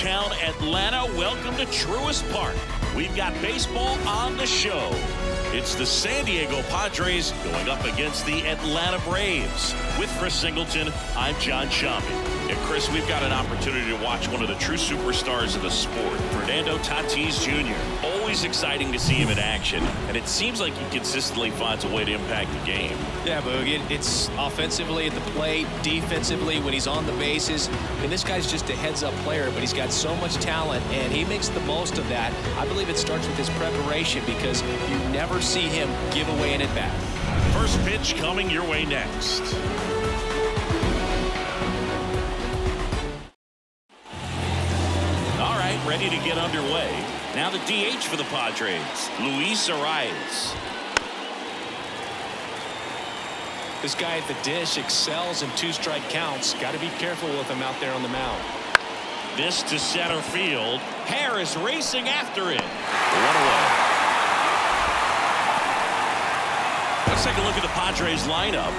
downtown Atlanta. Welcome to Truist Park. We've got baseball on the show. It's the San Diego Padres going up against the Atlanta Braves. With Chris Singleton, I'm John Shambi. And Chris, we've got an opportunity to watch one of the true superstars of the sport, Fernando Tatis Jr. Always exciting to see him in action, and it seems like he consistently finds a way to impact the game. Yeah, Boog, it's offensively at the plate, defensively when he's on the bases. And this guy's just a heads-up player, but he's got so much talent, and he makes the most of that. I believe it starts with his preparation because you never see him give away an at-bat. First pitch coming your way next. All right, ready to get underway. Now the DH for the Padres, Luis Arias. This guy at the dish excels in two-strike counts. Got to be careful with him out there on the mound. This to center field. Harris racing after it. One away. Let's take a look at the Padres lineup.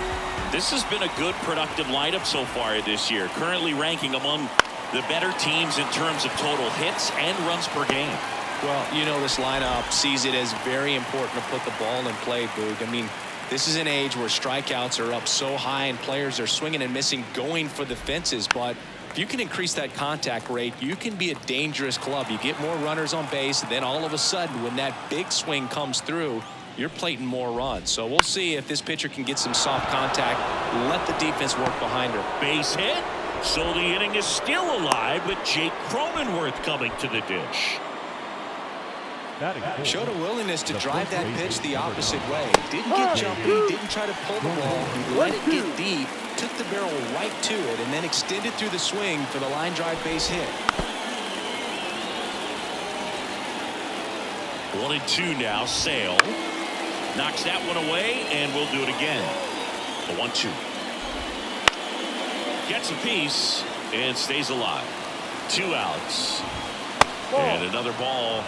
This has been a good, productive lineup so far this year. Currently ranking among the better teams in terms of total hits and runs per game. Well, you know, this lineup sees it as very important to put the ball in play, Boog. I mean, this is an age where strikeouts are up so high and players are swinging and missing, going for the fences. But if you can increase that contact rate, you can be a dangerous club. You get more runners on base, and then all of a sudden, when that big swing comes through, you're plating more runs. So we'll see if this pitcher can get some soft contact, let the defense work behind her. Base hit. So the inning is still alive with Jake Cronenworth coming to the dish. Showed a willingness to drive that pitch the opposite way. Didn't get jumpy, didn't try to pull the ball. He let it get deep, took the barrel right to it, and then extended through the swing for the line drive base hit. 1-2 now. Sale knocks that one away, and we'll do it again. The 1-2. Gets a piece and stays alive. 2 outs. And another ball.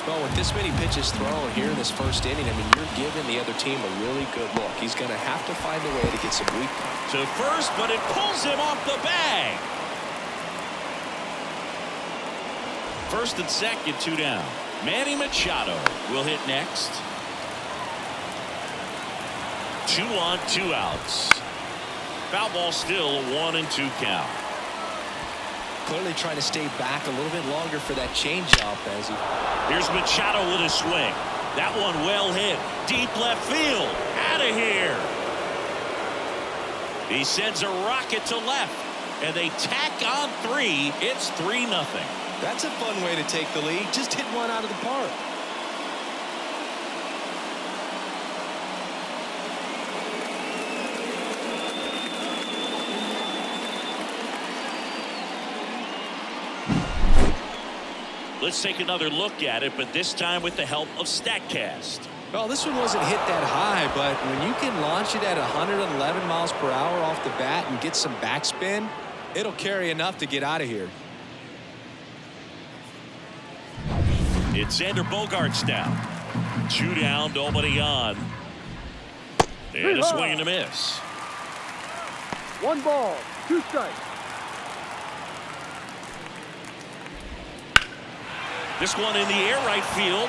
Well, with this many pitches thrown here in this first inning, I mean, you're giving the other team a really good look. He's going to have to find a way to get some weak To first, but it pulls him off the bag. First and second, 2 down. Manny Machado will hit next. 2 on, 2 outs. Foul ball still, a 1-2 count. Clearly trying to stay back a little bit longer for that changeup as he. Here's Machado with a swing. That one well hit. Deep left field. Out of here. He sends a rocket to left. And they tack on 3. It's 3-0. That's a fun way to take the lead. Just hit one out of the park. Let's take another look at it, but this time with the help of StatCast. Well, this one wasn't hit that high, but when you can launch it at 111 miles per hour off the bat and get some backspin, it'll carry enough to get out of here. It's Xander Bogaerts now. 2 down, nobody on. And a swing and a miss. 1 ball, 2 strikes. This one in the air, right field.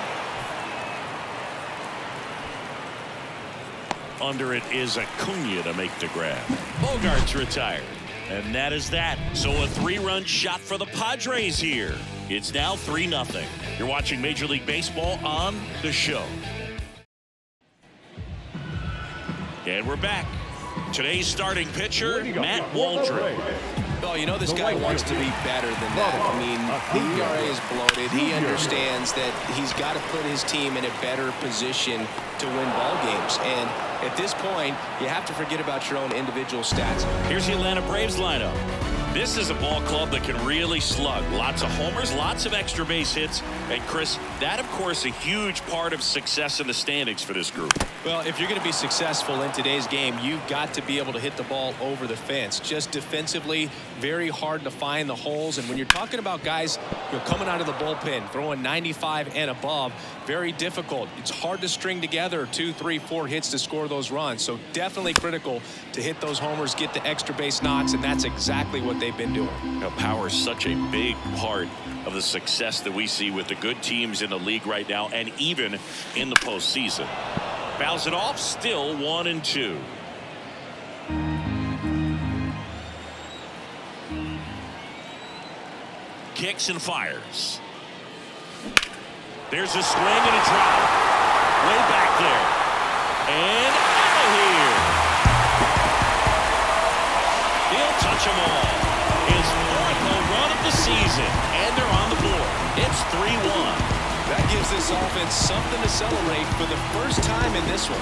Under it is Acuna to make the grab. Bogaerts retired. And that is that. So a 3-run shot for the Padres here. It's now 3-0. You're watching Major League Baseball on the show. And we're back. Today's starting pitcher, Matt Waldron. Well, you know this guy wants to be better than that. I mean, the ERA is bloated. He understands that he's got to put his team in a better position to win ball games. And at this point, you have to forget about your own individual stats. Here's the Atlanta Braves lineup. This is a ball club that can really slug. Lots of homers, lots of extra base hits. And Chris, that of course a huge part of success in the standings for this group. Well, if you're going to be successful in today's game, you've got to be able to hit the ball over the fence. Just defensively, very hard to find the holes. And when you're talking about guys coming out of the bullpen, throwing 95 and above, very difficult. It's hard to string together 2, 3, 4 hits to score those runs. So definitely critical to hit those homers, get the extra base knocks, and that's exactly what they've been doing. Now, power is such a big part of the success that we see with the good teams in the league right now, and even in the postseason. Fouls it off, still 1-2. Kicks and fires. There's a swing and a drop. Way back there. And out of here. He'll touch them all. His 4th home run of the season. And they're on the board. It's 3-1. That gives this offense something to celebrate for the first time in this one.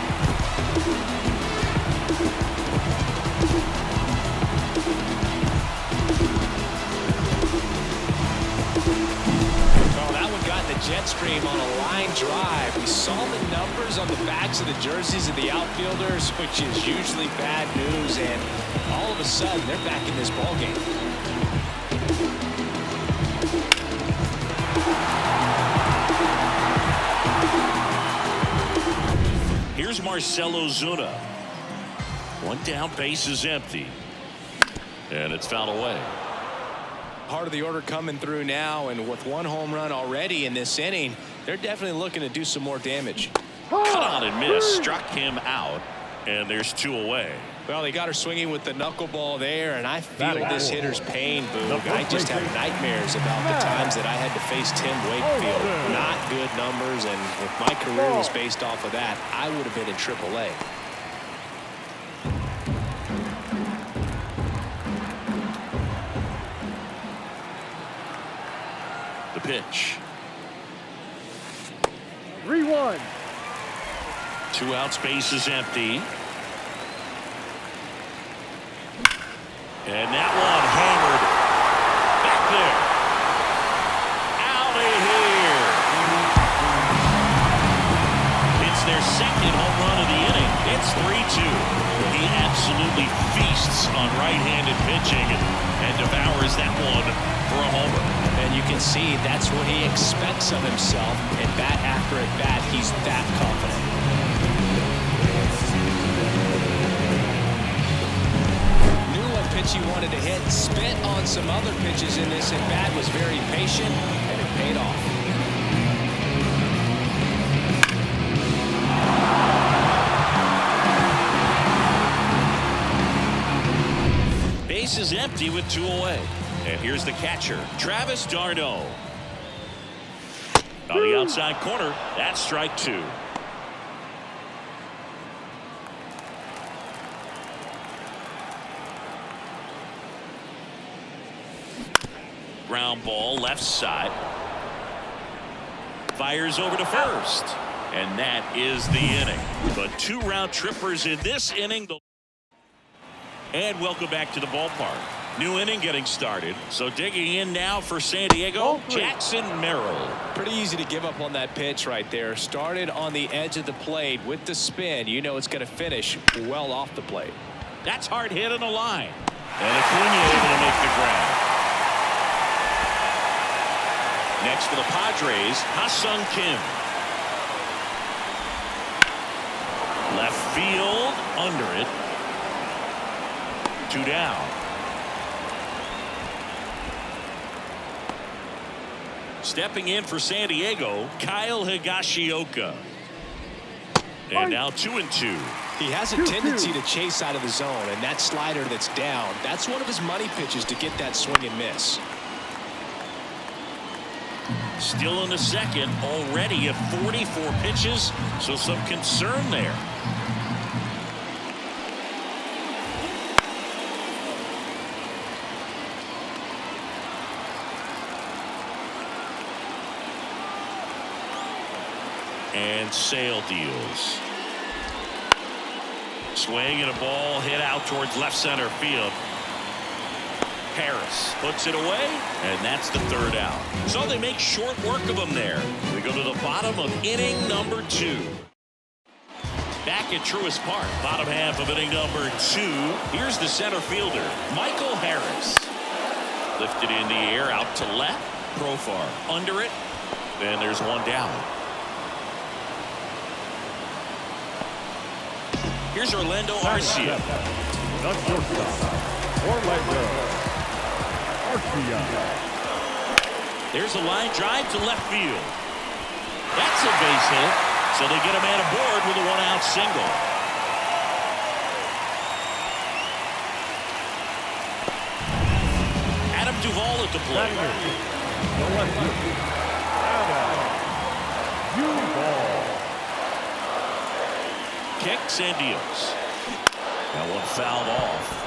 Oh, that one got the jet stream on a line drive. We saw the numbers on the backs of the jerseys of the outfielders, which is usually bad news, and all of a sudden they're back in this ball game. Here's Marcelo Zuna. One down, base is empty. And it's fouled away. Part of the order coming through now, and with 1 home run already in this inning, they're definitely looking to do some more damage. Cut on and miss. Struck him out. And there's 2 away. Well, they got her swinging with the knuckleball there, and I feel this hitter's pain, Boog. I just have nightmares about the times that I had to face Tim Wakefield. Not good numbers, and if my career was based off of that, I would have been in AAA. The pitch. 3-1. 2 outs, base is empty. And that one hammered back there. Out of here. It's their 2nd home run of the inning. It's 3-2. He absolutely feasts on right-handed pitching and devours that one for a homer. And you can see that's what he expects of himself, and bat after at bat, he's that confident. Pitch he wanted to hit, spit on some other pitches in this at bat, was very patient, and it paid off. Base is empty with 2 away. And here's the catcher, Travis d'Arnaud. On the outside corner, that's strike 2. Ground ball left side. Fires over to first. And that is the inning. The 2 round trippers in this inning. And welcome back to the ballpark. New inning getting started. So digging in now for San Diego, Jackson Merrill. Pretty easy to give up on that pitch right there. Started on the edge of the plate with the spin. You know it's going to finish well off the plate. That's hard hit on the line. And Acuna able to make the grab. Next for the Padres, Ha-Sung Kim. Left field, under it. 2 down. Stepping in for San Diego, Kyle Higashioka. And now 2-2. He has a tendency to chase out of the zone, and that slider that's down, that's one of his money pitches to get that swing and miss. Still in the 2nd, already at 44 pitches, so some concern there. And Sale deals. Swing and a ball hit out towards left center field. Harris puts it away, and that's the third out. So they make short work of him there. We go to the bottom of inning number 2. Back at Truist Park, bottom half of inning number 2. Here's the center fielder, Michael Harris. Lifted in the air, out to left. Profar under it. And there's one down. Here's Orlando Arcia. The shortstop, Orlando Arcia. There's a line drive to left field. That's a base hit. So they get a man aboard with a one-out single. Adam Duvall at the plate. The lefty, Adam Duvall. Kicks and deals. That one fouled off.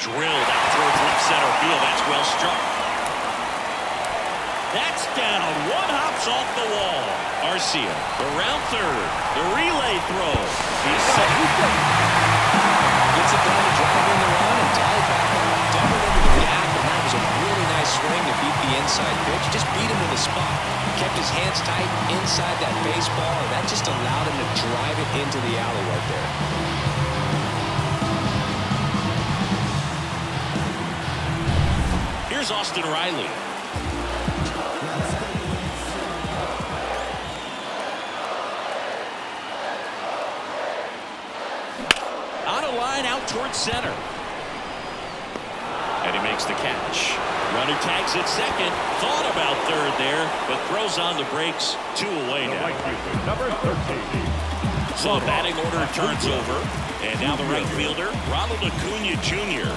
Drilled out towards left center field. That's well struck. That's down. One hops off the wall. Arcia around third. The relay throw. He's set. Gets it down to drive in the run and tie it back up. Double into the gap, and that was a really nice swing to beat the inside pitch. Just beat him to the spot. Kept his hands tight inside that baseball, and that just allowed him to drive it into the alley right there. Here's Austin Riley. On a line out towards center. And he makes the catch. Runner tags at second. Thought about third there, but throws on the brakes. 2 away now. Number 13. So the batting order turns over. And now the right fielder, Ronald Acuna Jr.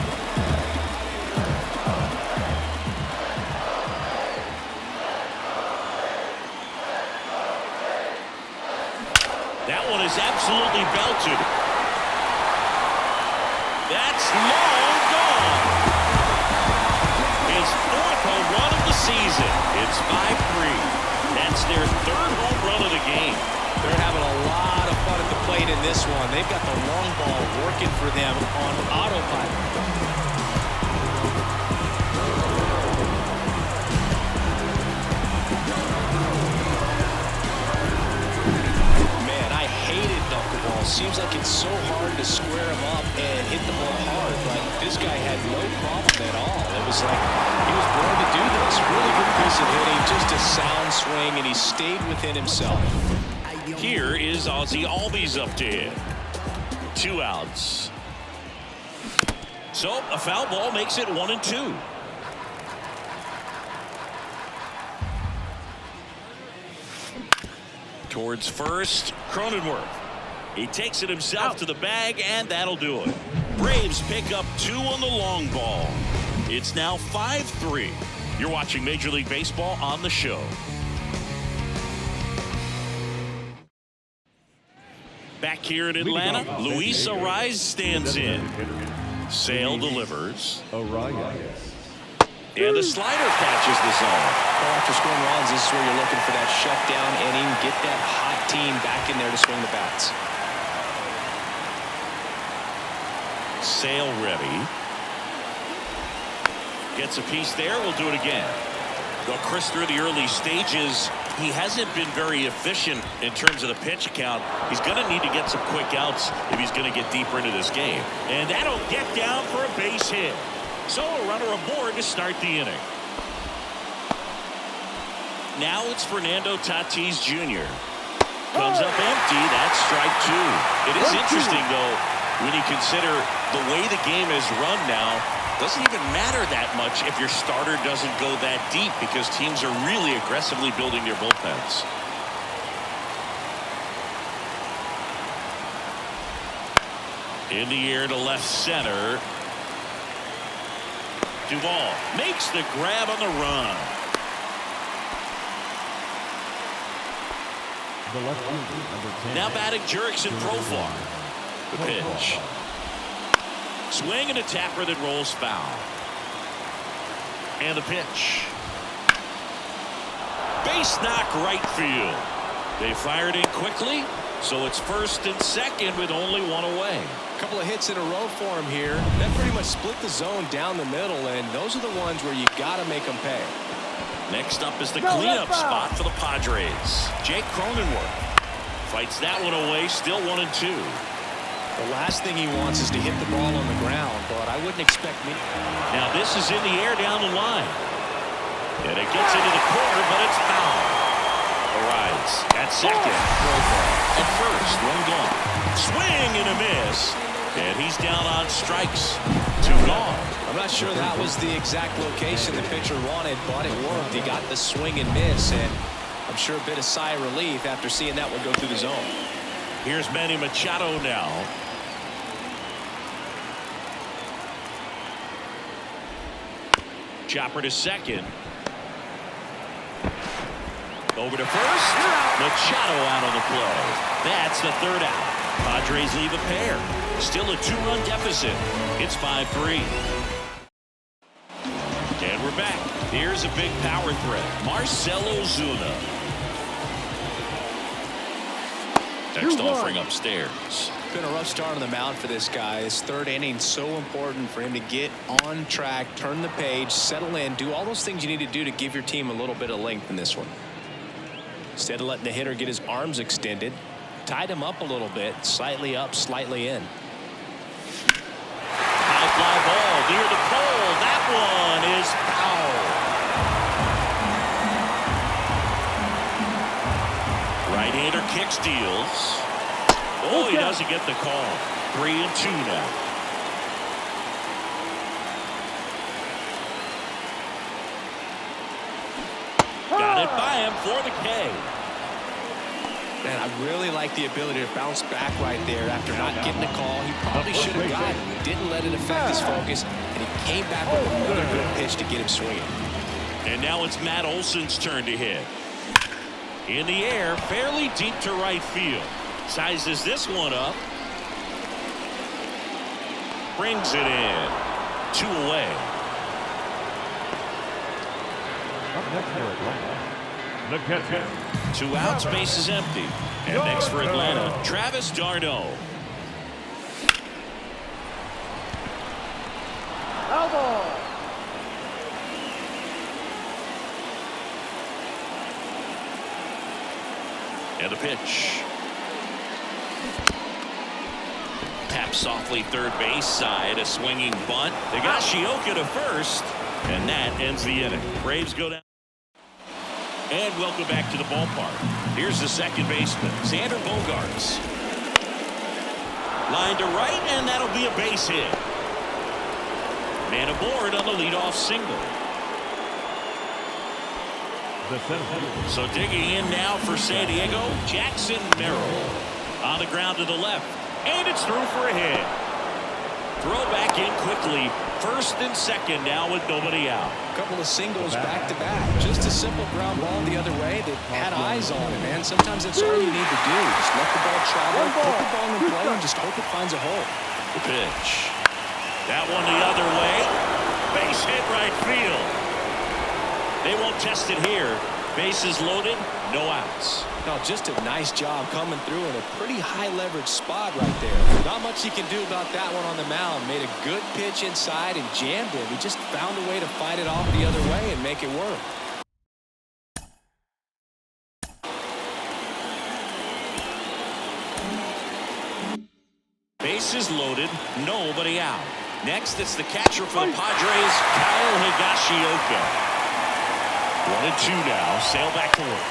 That one is absolutely belted. That's long gone. His 4th home run of the season. It's 5-3. That's their 3rd home run of the game. They're having a lot of fun at the plate in this one. They've got the long ball working for them on autopilot. Seems like it's so hard to square him up and hit the ball hard, but this guy had no problem at all. It was like he was born to do this. Really good piece of hitting, just a sound swing, and he stayed within himself. Here is Ozzie Albies up to hit. 2 outs. So a foul ball makes it 1-2. Towards first, Cronenworth. He takes it himself to the bag, and that'll do it. Braves pick up 2 on the long ball. It's now 5-3. You're watching Major League Baseball on the show. Back here in Atlanta, Luis Ariz stands in. Sale delivers. And the slider catches the zone. Well, after scoring runs, this is where you're looking for that shutdown inning. Get that hot team back in there to swing the bats. Sale ready. Gets a piece there. We'll do it again. Well, Chris, through the early stages, he hasn't been very efficient in terms of the pitch count. He's going to need to get some quick outs if he's going to get deeper into this game. And that'll get down for a base hit. So a runner aboard to start the inning. Now it's Fernando Tatis Jr. Comes up empty. That's strike 2. It is interesting, though, when you consider the way the game is run now. Doesn't even matter that much if your starter doesn't go that deep, because teams are really aggressively building their bullpens. In the air to left center. Duvall makes the grab on the run. Now batting Jurickson Profar. The pitch. Swing and a tapper that rolls foul. And the pitch. Base knock right field. They fired in quickly, so it's first and second with only one away. A couple of hits in a row for him here. That pretty much split the zone down the middle, and those are the ones where you got to make them pay. Next up is the cleanup spot for the Padres. Jake Cronenworth fights that one away, still 1-2. The last thing he wants is to hit the ball on the ground, but I wouldn't expect me. Now this is in the air down the line. And it gets into the corner, but it's foul. Arrives at second. At first, one gone. Swing and a miss. And he's down on strikes. 2 gone. I'm not sure that was the exact location the pitcher wanted, but it worked. He got the swing and miss, and I'm sure a bit of sigh of relief after seeing that one go through the zone. Here's Manny Machado now. Chopper to second. Over to first. Machado out on the play. That's the 3rd out. Padres leave a pair. Still a 2-run deficit. It's 5-3. And we're back. Here's a big power threat. Marcell Ozuna. Next offering upstairs. It's been a rough start on the mound for this guy. His 3rd inning so important for him to get on track, turn the page, settle in, do all those things you need to do to give your team a little bit of length in this one. Instead of letting the hitter get his arms extended, tied him up a little bit, slightly up, slightly in. High fly ball near the pole. That one is foul. Right-hander kicks, deals. Oh, he doesn't get the call. 3-2 now. Got it by him for the K. Man, I really like the ability to bounce back right there after not getting the call. He probably should have gotten it. He didn't let it affect his focus, and he came back with another good pitch to get him swinging. And now it's Matt Olson's turn to hit. In the air, fairly deep to right field. Sizes this one up. Brings it in. 2 away. Up next for Atlanta, the catcher. 2 outs, base is empty. And next for Atlanta, Travis d'Arnaud. And the pitch. Tap softly 3rd base side, a swinging bunt. They got Shioka to first, and that ends the inning. Braves go down. And welcome back to the ballpark. Here's the second baseman, Xander Bogaerts. Line to right, and that'll be a base hit. Man aboard on the leadoff single. So digging in now for San Diego, Jackson Merrill. On the ground to the left, and it's through for a hit. Throw back in quickly. 1st and 2nd now with nobody out. A couple of singles back-to-back. Just a simple ground ball the other way that had eyes on it, man. Sometimes that's all you need to do. Just let the ball travel, put the ball in play, and just hope it finds a hole. The pitch. That one the other way. Base hit right field. They won't test it here. Bases loaded, no outs. No, just a nice job coming through in a pretty high leverage spot right there. Not much he can do about that one on the mound. Made a good pitch inside and jammed it. He just found a way to fight it off the other way and make it work. Bases loaded, nobody out. Next, it's the catcher for the Padres, Kyle Higashioka. 1-2 now. Sail back to work.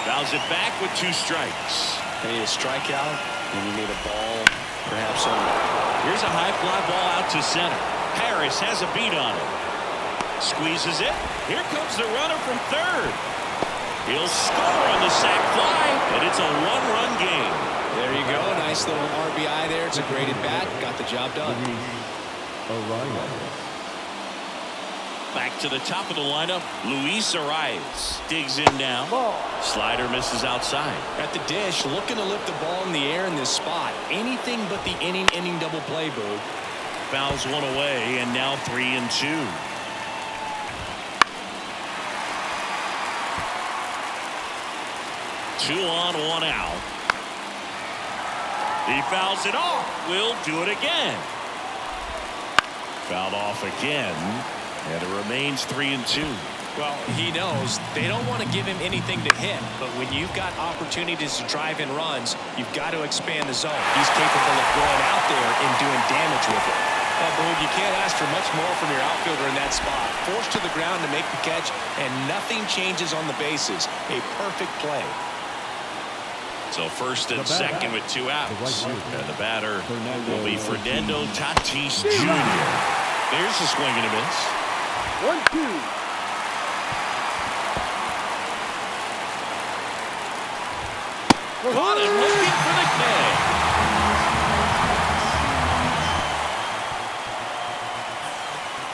Fouls it back with 2 strikes. You need a strikeout, and you need a ball, perhaps on. Here's a high fly ball out to center. Harris has a beat on it. Squeezes it. Here comes the runner from 3rd. He'll score on the sac fly, and it's a 1-run game. There you go. Nice little RBI there. It's a great at bat. Got the job done. Back to the top of the lineup, Luis Arias digs in now. Slider misses outside. At the dish, looking to lift the ball in the air in this spot. Anything but the inning double play, Boog. Fouls one away, and now 3-2. 2 on, 1 out. He fouls it off. Will do it again. Fouled off again. And it remains 3-2. Well, he knows they don't want to give him anything to hit, but when you've got opportunities to drive in runs, you've got to expand the zone. He's capable of going out there and doing damage with it. Well, Boog, you can't ask for much more from your outfielder in that spot. Forced to the ground to make the catch, and nothing changes on the bases. A perfect play. So first and second with 2 outs. And the batter will be Fernando Tatis Jr. There's a swing and a miss. 1-2. Caught him looking for the K.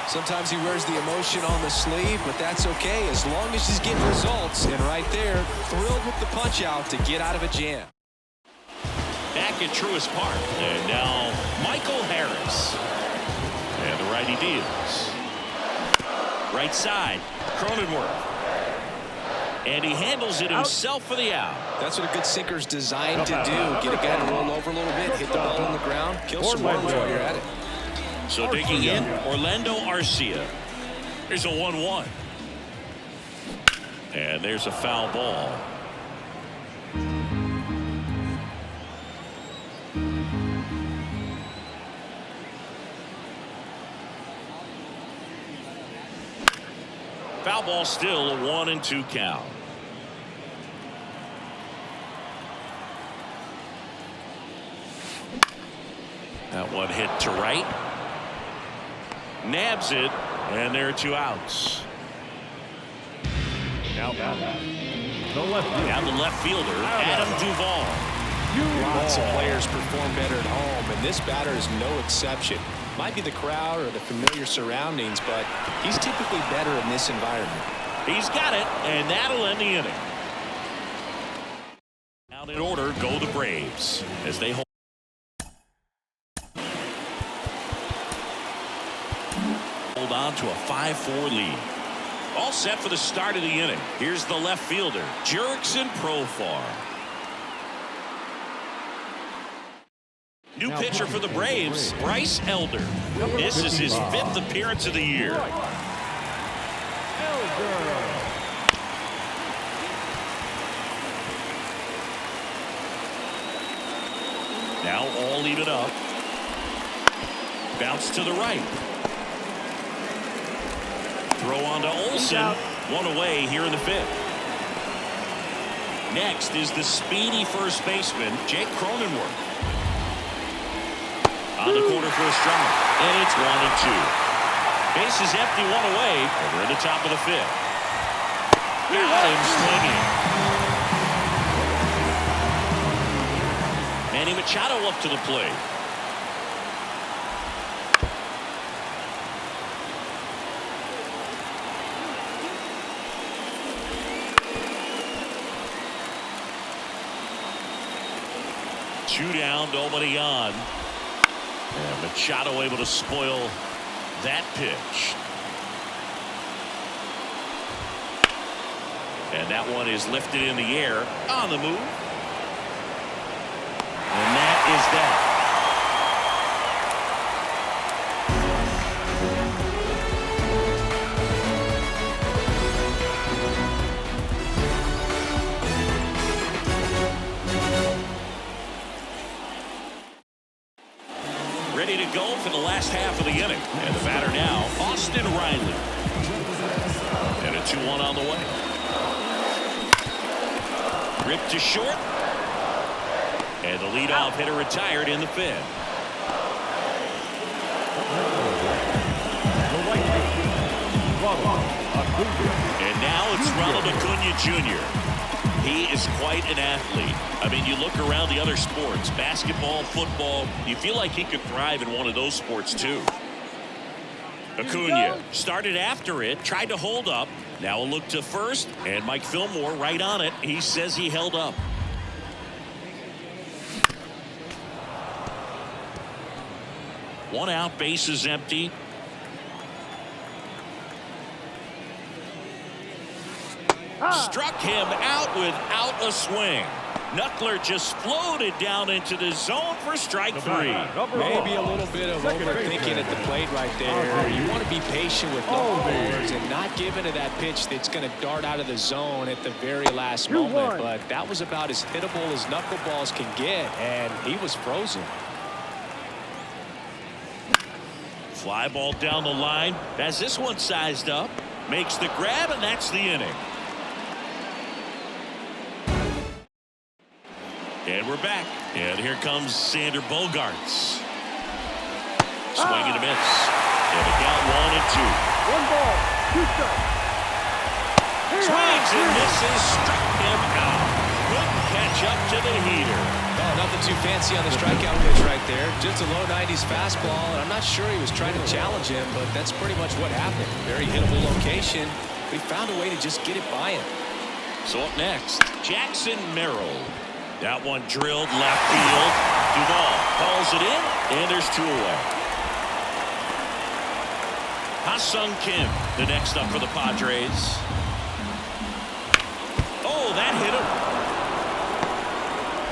Sometimes he wears the emotion on the sleeve, but that's okay as long as he's getting results. And right there, thrilled with the punch out to get out of a jam. Back at Truist Park. And now Michael Harris. And the righty deals. Right side, Cronenworth. And he handles it himself for the out. That's what a good sinker's designed to do. Get a guy to roll over a little bit, hit the ball on the ground, kill some runs while you're at it. So digging in, Orlando Arcia. There's a 1-1. And there's a foul ball. Foul ball, still a 1-2 count. That one hit to right. Nabs it, and there are 2 outs. Now the left fielder, Adam Duvall. Lots of players perform better at home, and this batter is no exception. Might be the crowd or the familiar surroundings, but he's typically better in this environment. He's got it, and that'll end the inning. Out in order go the Braves as they hold on to a 5-4 lead. All set for the start of the inning. Here's the left fielder, Jurickson Profar. New pitcher for the Braves, Bryce Elder. This is his 5th appearance of the year. Now all even up. Bounce to the right. Throw on to Olsen. 1 away here in the 5th. Next is the speedy first baseman, Jake Cronenworth. On the corner for a strike. And it's 1-2. Base is empty, 1 away. And we're in the top of the 5th. Got him swinging. Manny Machado up to the plate. Two down, nobody on. And Machado able to spoil that pitch. And that one is lifted in the air on the move. And that is that. Ready to go for the last half of the inning. And the batter now, Austin Riley. And a 2-1 on the way. Ripped to short. And the leadoff hitter retired in the 5th. And now it's Ronald Acuna Jr. He is quite an athlete. I mean, you look around the other sports, basketball, football, you feel like he could thrive in one of those sports too. Acuna started after it, tried to hold up. Now a look to first, and Mike Fillmore right on it. He says he held up. One out, base is empty. Struck him out without a swing. Knuckler just floated down into the zone for strike three. Maybe a little bit of overthinking at the plate right there. You want to be patient with knuckleballers and not give into that pitch that's going to dart out of the zone at the very last moment. But that was about as hittable as knuckleballs can get, and he was frozen. Fly ball down the line. Has this one sized up. Makes the grab, and that's the inning. And we're back. And here comes Sander Bogarts. Swing and a miss. And a count 1-2. 1 ball, 2 strikes. Swings and misses. Struck him out. Couldn't catch up to the heater. Oh, nothing too fancy on the strikeout pitch right there. Just a low 90s fastball, and I'm not sure he was trying to challenge him, but that's pretty much what happened. Very hittable location. But he found a way to just get it by him. So up next, Jackson Merrill. That one drilled left field. Duvall calls it in, and there's 2 away. Ha-Sung Kim, the next up for the Padres. Oh, that hit him.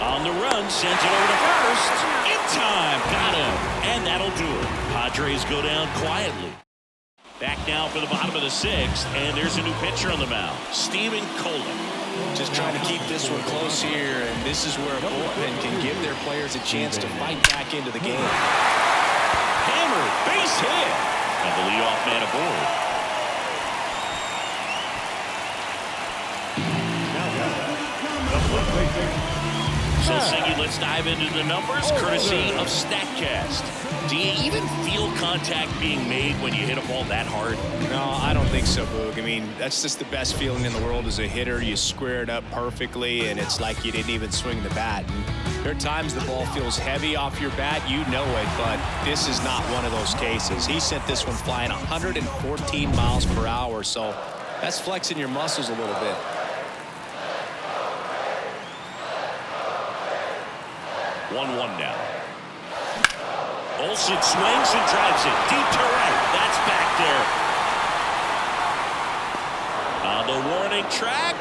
On the run, sends it over to first. In time, got him. And that'll do it. Padres go down quietly. Back now for the bottom of the 6th, and there's a new pitcher on the mound, Steven Kolick. Just trying to keep this one close here, and this is where a bullpen can give their players a chance to fight back into the game. Hammered, base hit. And the leadoff man aboard. So, Singy, let's dive into the numbers, courtesy of StatCast. Do you even feel contact being made when you hit a ball that hard? No, I don't think so, Boog. I mean, that's just the best feeling in the world as a hitter. You square it up perfectly, and it's like you didn't even swing the bat. And there are times the ball feels heavy off your bat. You know it, but this is not one of those cases. He sent this one flying 114 miles per hour, so that's flexing your muscles a little bit. 1-1 now. Olsen swings and drives it deep to right. That's back there. On the warning track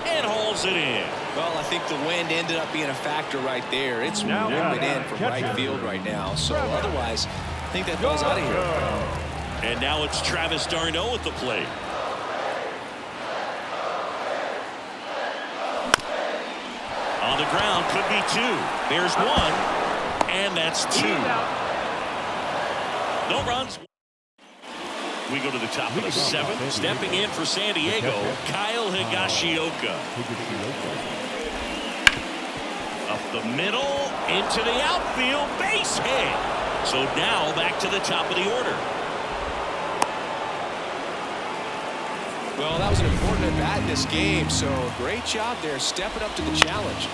and hauls it in. Well, I think the wind ended up being a factor right there. It's moving in from right field right now. So otherwise, I think that ball's out of here. And now it's Travis d'Arnaud at the plate. On the ground, could be 2. There's 1, and that's 2. No runs. We go to the top of the 7th. Stepping in for San Diego, Kyle Higashioka. Up the middle, into the outfield, base hit. So now back to the top of the order. Well, that was an important at-bat in this game, so great job there stepping up to the challenge.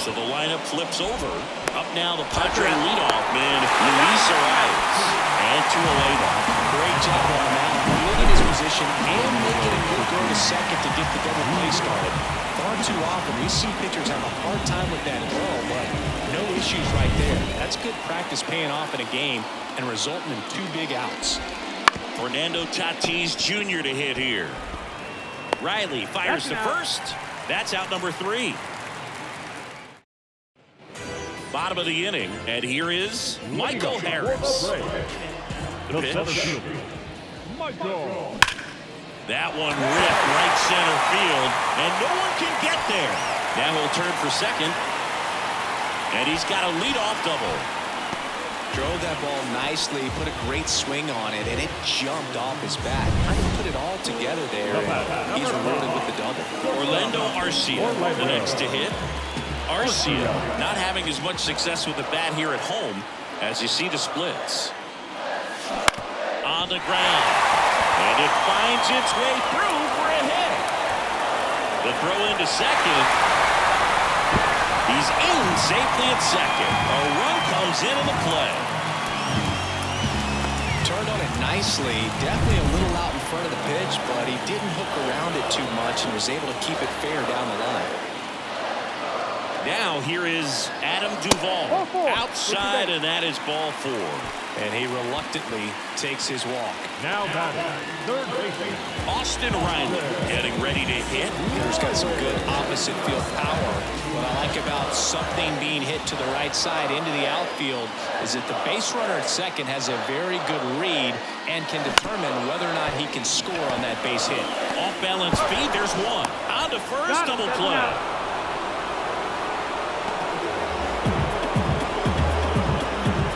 So the lineup flips over. Up now the Padre leadoff man, Luis Arias. And 2 away now. Great job on that. Moving his position and making a good throw to second to get the double play started. Far too often, we see pitchers have a hard time with that throw, but no issues right there. That's good practice paying off in a game and resulting in 2 big outs. Fernando Tatis Jr. to hit here. Riley fires to first. That's out number 3. Bottom of the inning, and here is Michael Harris. The pitch. That one ripped right center field, and no one can get there. Now he'll turn for second, and he's got a leadoff double. Drove that ball nicely, put a great swing on it, and it jumped off his bat. Kind of put it all together there, and he's rewarded with the double. Orlando Arcia, the next to hit. Arcia not having as much success with the bat here at home as you see the splits. On the ground, and it finds its way through for a hit. The throw into second. He's in safely at second. A run comes into the play. Turned on it nicely. Definitely a little out in front of the pitch, but he didn't hook around it too much and was able to keep it fair down the line. Now here is Adam Duvall outside, and that is ball 4. And he reluctantly takes his walk. Now batting, third baseman. Austin Riley getting ready to hit. He's got some good opposite field power. What I like about something being hit to the right side into the outfield is that the base runner at second has a very good read and can determine whether or not he can score on that base hit. Off balance feed, there's one. On to first, double play.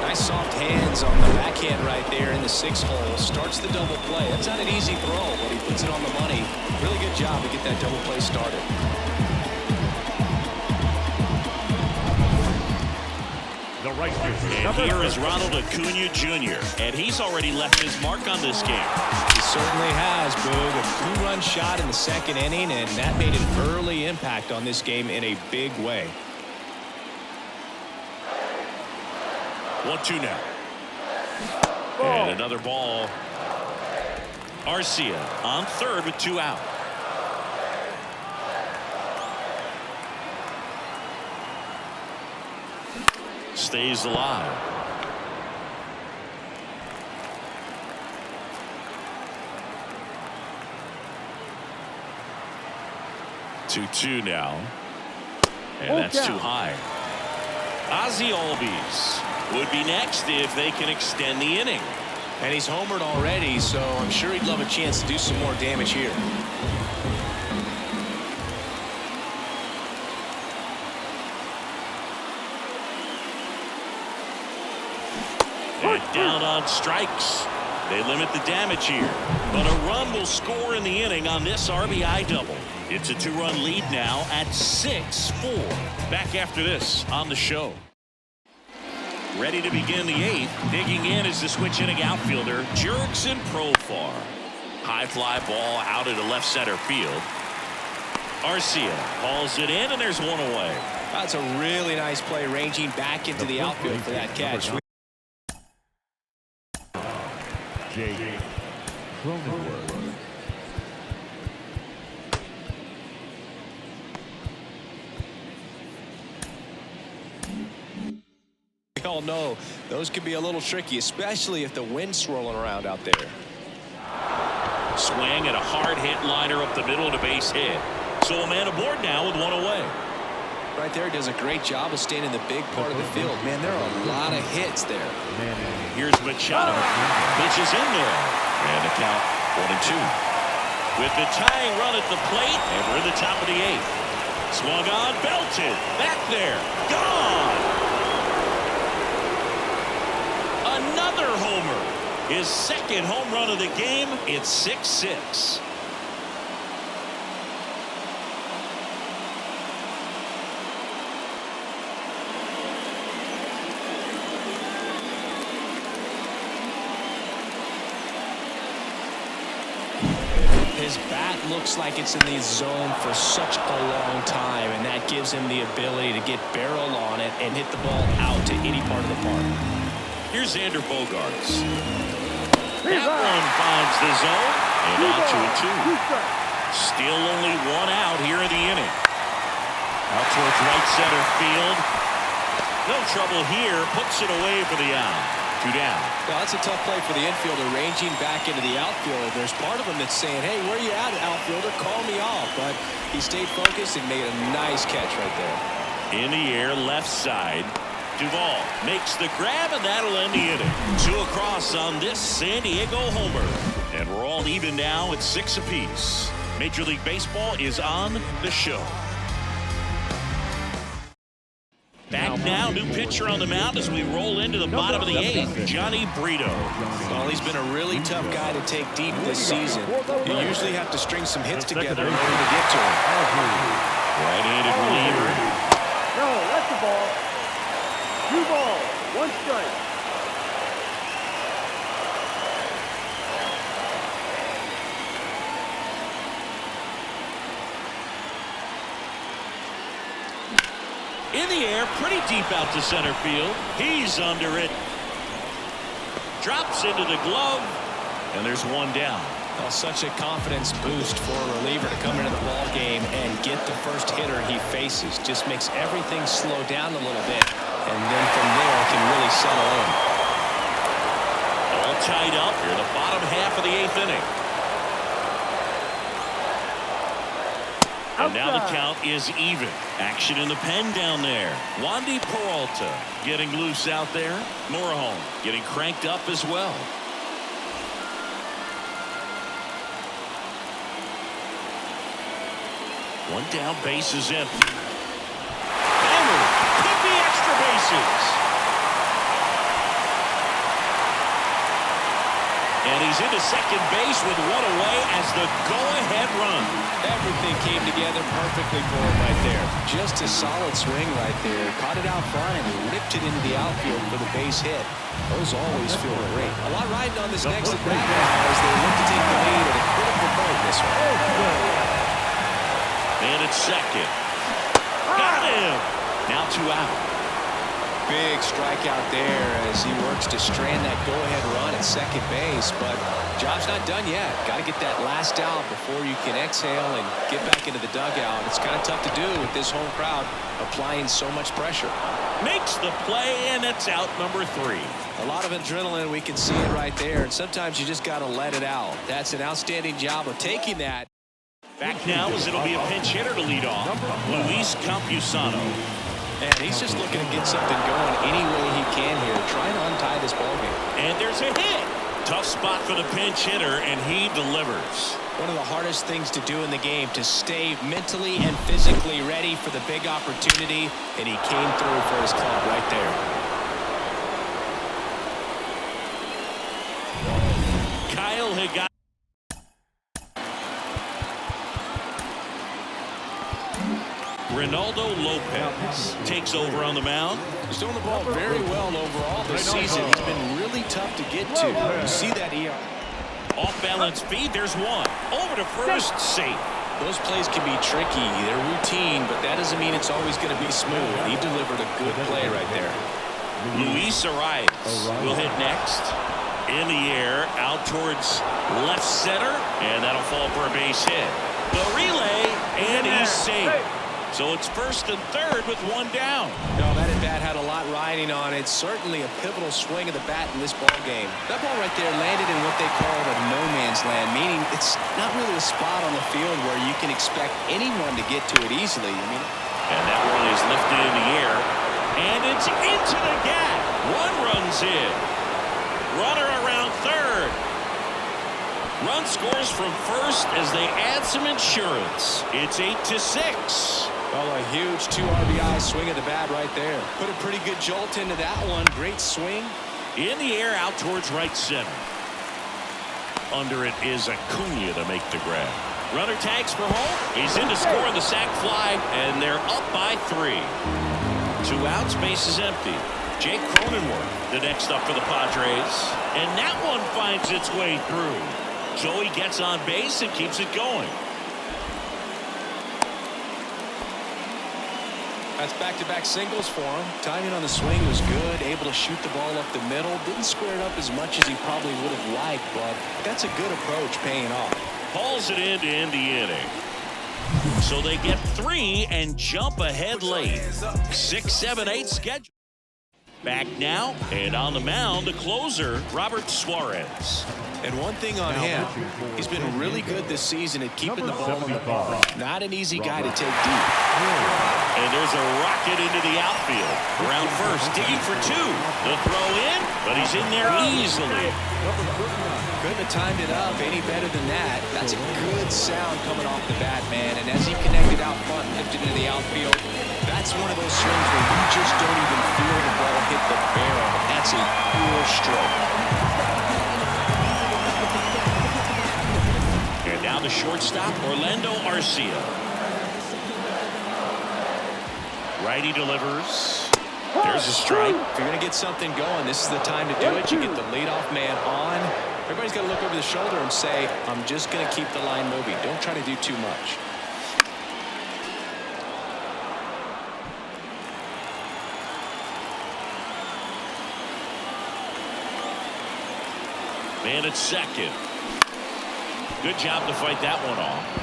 Nice soft hands on the backhand right there in the 6th hole. Starts the double play. That's not an easy throw, but he puts it on the money. Really good job to get that double play started. The right fielder. And here is Ronald Acuna Jr., and he's already left his mark on this game. He certainly has, Boog. A 2-run shot in the 2nd inning, and that made an early impact on this game in a big way. 1-2 now. And another ball. Arcia on third with 2 out. Stays alive. Two now. And that's too high. Ozzie Albies would be next if they can extend the inning. And he's homered already, so I'm sure he'd love a chance to do some more damage here. And down on strikes. They limit the damage here. But a run will score in the inning on this RBI double. It's a 2-run lead now at 6-4. Back after this on the show. Ready to begin the 8th. Digging in is the switch hitting outfielder, Jurickson Profar. High fly ball out into left center field. Arcia hauls it in, and there's one away. That's a really nice play, ranging back into the outfield for that catch. Jake Cronenworth. We all know those can be a little tricky, especially if the wind's swirling around out there. Swing and a hard hit liner up the middle to base hit. So a man aboard now with one away. Right there, does a great job of staying in the big part of the field. Man, there are a lot of hits there. Here's Machado. Pitch is in there. And the count 1-2. With the tying run at the plate, and we're in the top of the 8th. Swung on, belted. Back there. Gone. Another homer. His 2nd home run of the game. It's 6-6. His bat looks like it's in the zone for such a long time, and that gives him the ability to get barrel on it and hit the ball out to any part of the park. Here's Xander Bogaerts. That one finds the zone, and on to a 2. Still only 1 out here in the inning. Out towards right center field. No trouble here. Puts it away for the out. 2 down. Well, that's a tough play for the infielder, ranging back into the outfield. There's part of him that's saying, hey, where you at, outfielder? Call me off. But he stayed focused and made a nice catch right there. In the air, left side. Duvall makes the grab, and that'll end the inning. 2 across on this San Diego homer. And we're all even now at 6 apiece. Major League Baseball is on the show. Back now, new pitcher on the mound as we roll into the bottom of the 8th, Johnny Brito. Well, he's been a really tough guy to take deep this season. You usually have to string some hits together in order to get to him. Right-handed reliever. No, that's the ball. 2 balls, 1 strike. In the air, pretty deep out to center field. He's under it. Drops into the glove, and there's 1 down. Well, such a confidence boost for a reliever to come into the ball game and get the first hitter he faces. Just makes everything slow down a little bit, and then from there can really settle in. All tied up here in the bottom half of the 8th inning. And now the count is even. Action in the pen down there. Wandy Peralta getting loose out there. Morejon getting cranked up as well. One down, bases empty. Hammered. Could be extra bases. And he's into second base with one away as the go-ahead run. Everything came together perfectly for him right there. Just a solid swing right there. Caught it out front and ripped it into the outfield for the base hit. Those always feel great. A lot riding on this next at bat now as they look to take the lead at a critical point this one. And it's second. Got him. Now 2 out. Big strikeout there as he works to strand that go-ahead run at second base, but job's not done yet. Got to get that last out before you can exhale and get back into the dugout. It's kind of tough to do with this home crowd applying so much pressure. Makes the play, and it's out number 3. A lot of adrenaline, we can see it right there, and sometimes you just got to let it out. That's an outstanding job of taking that. Back now as it'll be a pinch hitter to lead off. Luis Campusano. And he's just looking to get something going any way he can here, trying to untie this ballgame. And there's a hit. Tough spot for the pinch hitter, and he delivers. One of the hardest things to do in the game, to stay mentally and physically ready for the big opportunity, and he came through for his club right there. Kyle had got Ronaldo Lopez takes over on the mound. He's doing the ball very well overall this season. He's been really tough to get to. You see that off balance feed. There's one over to first, safe. Those plays can be tricky. They're routine, but that doesn't mean it's always going to be smooth. He delivered a good play right there. Luis Arias will hit next. In the air, out towards left center, and that'll fall for a base hit. The relay, and he's safe. So it's first and third with one down. No, that at-bat had a lot riding on it. Certainly a pivotal swing of the bat in this ball game. That ball right there landed in what they call a no-man's land, meaning it's not really a spot on the field where you can expect anyone to get to it easily. And that one is lifted in the air, and it's into the gap. One runs in. Runner around third. Run scores from first as they add some insurance. It's 8-6. Well, a huge 2 RBI swing of the bat right there. Put a pretty good jolt into that one. Great swing. In the air, out towards right center. Under it is Acuna to make the grab. Runner tags for home. He's in to score the sac fly, and they're up by 3. 2 outs, base is empty. Jake Cronenworth, the next up for the Padres. And that one finds its way through. Joey gets on base and keeps it going. That's back-to-back singles for him. Timing on the swing was good. Able to shoot the ball up the middle. Didn't square it up as much as he probably would have liked, but that's a good approach paying off. Hauls it in to end the inning. So they get 3 and jump ahead late. 6, 7, 8 schedule. Back now, and on the mound, the closer, Robert Suarez. And one thing on him, he's been really good this season at keeping the ball in the park. Not an easy guy to take deep. And there's a rocket into the outfield. Around first, digging for 2. The throw in, but he's in there easily. Couldn't have timed it up any better than that. That's a good sound coming off the bat, man. And as he connected out front, lifted into the outfield, that's one of those swings where you just don't even feel the ball hit the barrel. That's a pure stroke. And now the shortstop, Orlando Arcia. Righty delivers. There's a strike. If you're going to get something going, this is the time to do it. You get the leadoff man on. Everybody's got to look over the shoulder and say, I'm just going to keep the line moving. Don't try to do too much. Man at second. Good job to fight that one off.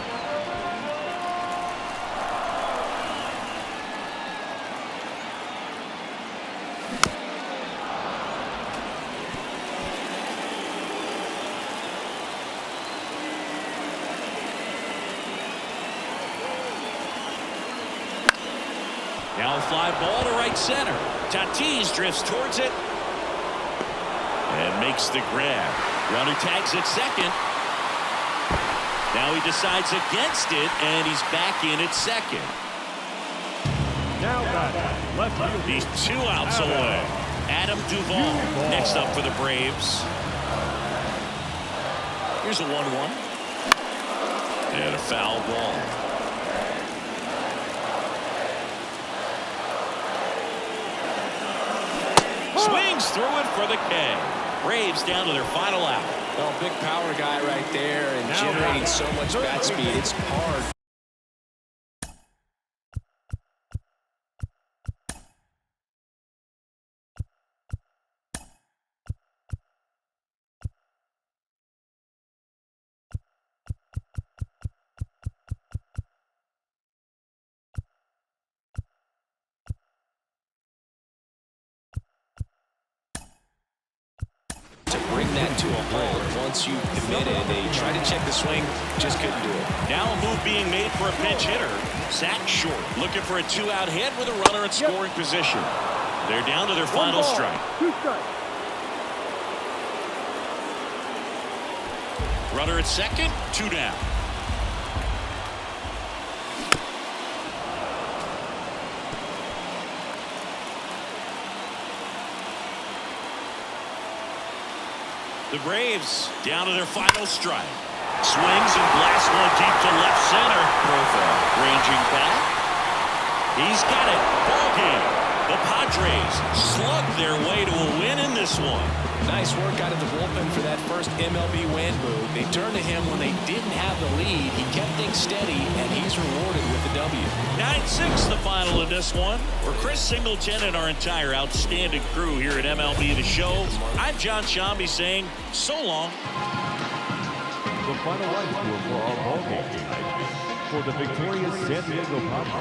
Now a fly ball to right center. Tatis drifts towards it and makes the grab. Runner tags at second. Now he decides against it, and he's back in at second. Now batting, left field. He's 2 outs away. Adam Duvall next up for the Braves. Here's a 1-1. And a foul ball. Swings through it for the K. Braves down to their final out. Well, big power guy right there and generating so much bat speed. It's hard. To bring that to a halt once you committed. They tried to check the swing, just couldn't do it. Now a move being made for a pinch hitter. Zach Short looking for a 2-out hit with a runner in scoring position. They're down to their final strike. 2 strikes. Runner at second, 2 down. The Braves down to their final strike. Swings and blasts one deep to left center. Profile ranging back. He's got it. Ball game. The Padres slug their way to a win in this one. Nice work out of the bullpen for that first MLB win, Boo. They turned to him when they didn't have the lead. He kept things steady, and he's rewarded with the W. 9-6 the final in this one. For Chris Singleton and our entire outstanding crew here at MLB The Show, I'm John Shambi saying so long. The final run score for our ball game tonight for the victorious San Diego Padres.